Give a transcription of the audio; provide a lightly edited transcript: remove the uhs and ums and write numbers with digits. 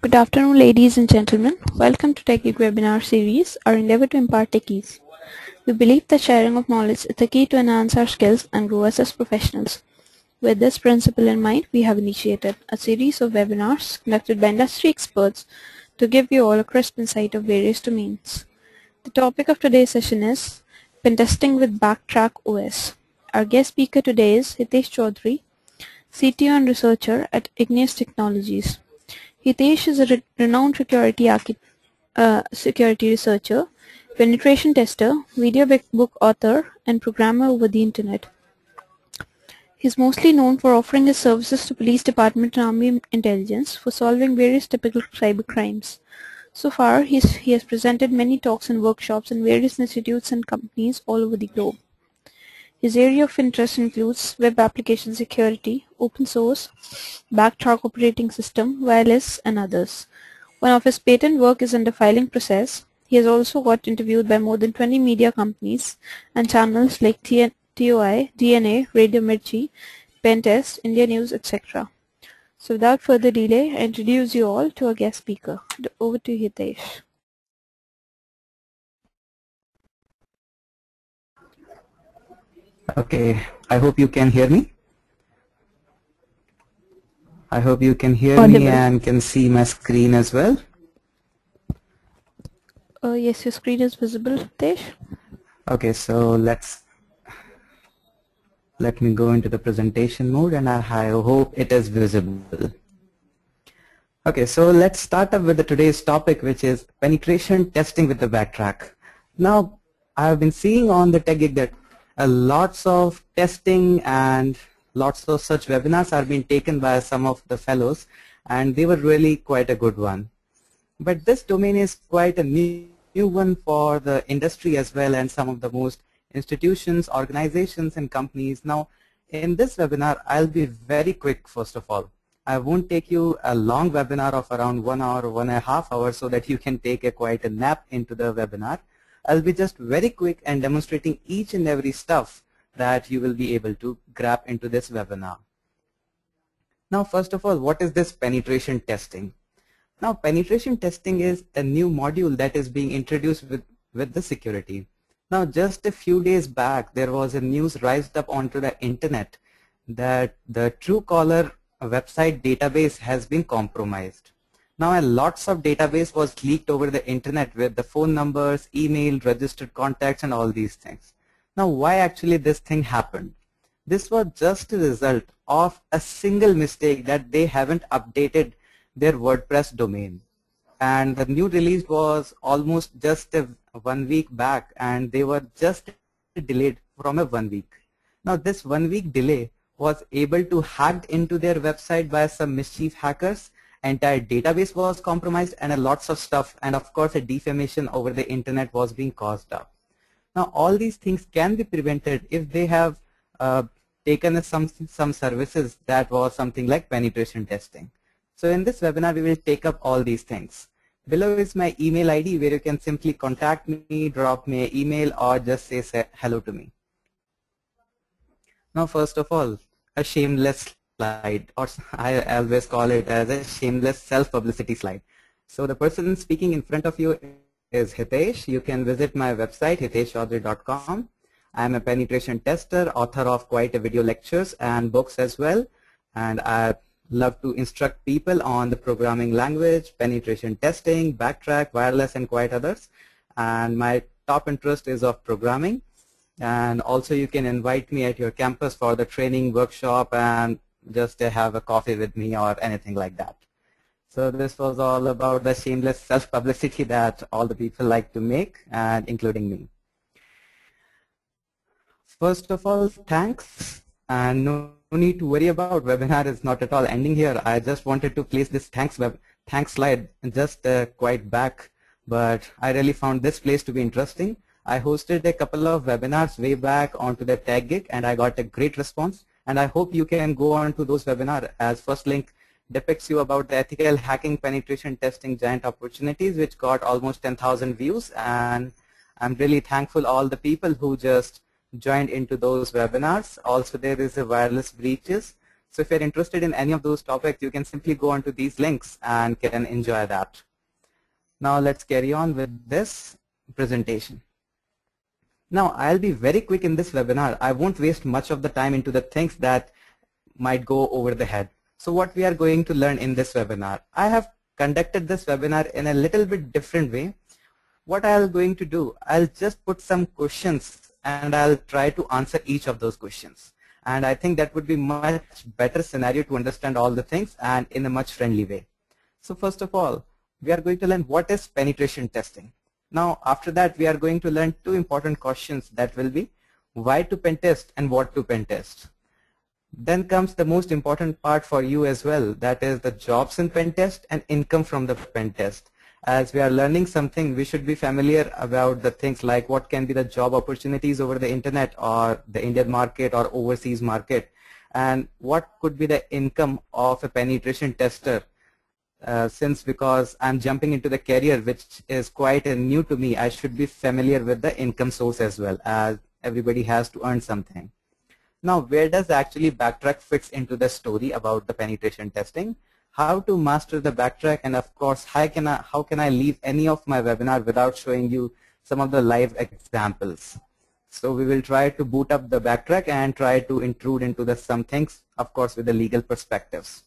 Good afternoon, ladies and gentlemen. Welcome to TechGig webinar series, our endeavor to impart techies. We believe that sharing of knowledge is the key to enhance our skills and grow us as professionals. With this principle in mind, we have initiated a series of webinars conducted by industry experts to give you all a crisp insight of various domains. The topic of today's session is Pentesting with BackTrack OS. Our guest speaker today is Hitesh Chaudhary, CTO and researcher at Igneous Technologies. Hitesh is a renowned security researcher, penetration tester, video book author, and programmer over the internet. He is mostly known for offering his services to police department and army intelligence for solving various typical cyber crimes. So far, he has presented many talks and workshops in various institutes and companies all over the globe. His area of interest includes web application security, open source, BackTrack operating system, wireless, and others. One of his patent work is in the filing process. He has also got interviewed by more than 20 media companies and channels like TOI, DNA, Radio Mirchi, Pentest, India News, etc. So without further delay, I introduce you all to our guest speaker. Over to Hitesh. Okay, I hope you can hear me. I hope you can hear me and can see my screen as well. Yes, your screen is visible, Hitesh. Okay, so let me go into the presentation mode and I hope it is visible. Okay, so let's start up with today's topic, which is penetration testing with the BackTrack. Now, I've been seeing on the TechGig that lots of testing and lots of such webinars are being taken by some of the fellows, and they were really quite a good one. But this domain is quite a new one for the industry as well, and some of the most institutions, organizations, and companies. Now, in this webinar, I'll be very quick. First of all, I won't take you a long webinar of around 1 hour or 1.5 hours so that you can take quite a nap into the webinar. I'll be just very quick and demonstrating each and every stuff that you will be able to grab into this webinar. Now, first of all, what is this penetration testing? Now, penetration testing is a new module that is being introduced with the security. Now, just a few days back, there was a news raised up onto the internet that the Truecaller website database has been compromised. Now, lots of database was leaked over the internet with the phone numbers, email, registered contacts, and all these things. Now, why actually this thing happened? This was just a result of a single mistake that they haven't updated their WordPress domain. And the new release was almost just 1 week back, and they were just delayed from a 1 week. Now, this 1 week delay was able to hack into their website by some mischief hackers. Entire database was compromised, and lots of stuff, and of course a defamation over the internet was being caused up. Now, all these things can be prevented if they have taken some services that was something like penetration testing. So in this webinar, we will take up all these things. Below is my email ID where you can simply contact me, drop me an email, or just say hello to me. Now, first of all, a shameless slide, or I always call it as a shameless self-publicity slide. So the person speaking in front of you is Hitesh. You can visit my website, hiteshchaudhary.com. I am a penetration tester, author of quite a video lectures and books as well, and I love to instruct people on the programming language, penetration testing, BackTrack, wireless, and quite others. And my top interest is of programming. And also you can invite me at your campus for the training workshop and just to have a coffee with me or anything like that. So this was all about the shameless self-publicity that all the people like to make, and including me. First of all, thanks, and no need to worry about webinar is not at all ending here. I just wanted to place this thanks slide just quite back, but I really found this place to be interesting. I hosted a couple of webinars way back onto the TechGig, and I got a great response. And I hope you can go on to those webinars, as first link depicts you about the ethical hacking penetration testing giant opportunities, which got almost 10,000 views. And I'm really thankful all the people who just joined into those webinars. Also, there is a wireless breaches. So if you're interested in any of those topics, you can simply go onto these links and can enjoy that. Now let's carry on with this presentation. Now I'll be very quick in this webinar. I won't waste much of the time into the things that might go over the head. So what we are going to learn in this webinar, I have conducted this webinar in a little bit different way. What I'll going to do, I'll just put some questions and I'll try to answer each of those questions. And I think that would be much better scenario to understand all the things and in a much friendly way. So first of all, we are going to learn what is penetration testing. Now after that, we are going to learn two important questions, that will be why to pen test and what to pen test. Then comes the most important part for you as well, that is the jobs in pen test and income from the pen test. As we are learning something, we should be familiar about the things like what can be the job opportunities over the internet or the Indian market or overseas market, and what could be the income of a penetration tester. Since because I'm jumping into the career which is quite new to me, I should be familiar with the income source as well, as everybody has to earn something. Now, where does actually BackTrack fits into the story about the penetration testing? How to master the BackTrack, and of course, how can I leave any of my webinar without showing you some of the live examples? So we will try to boot up the BackTrack and try to intrude into some things, of course, with the legal perspectives.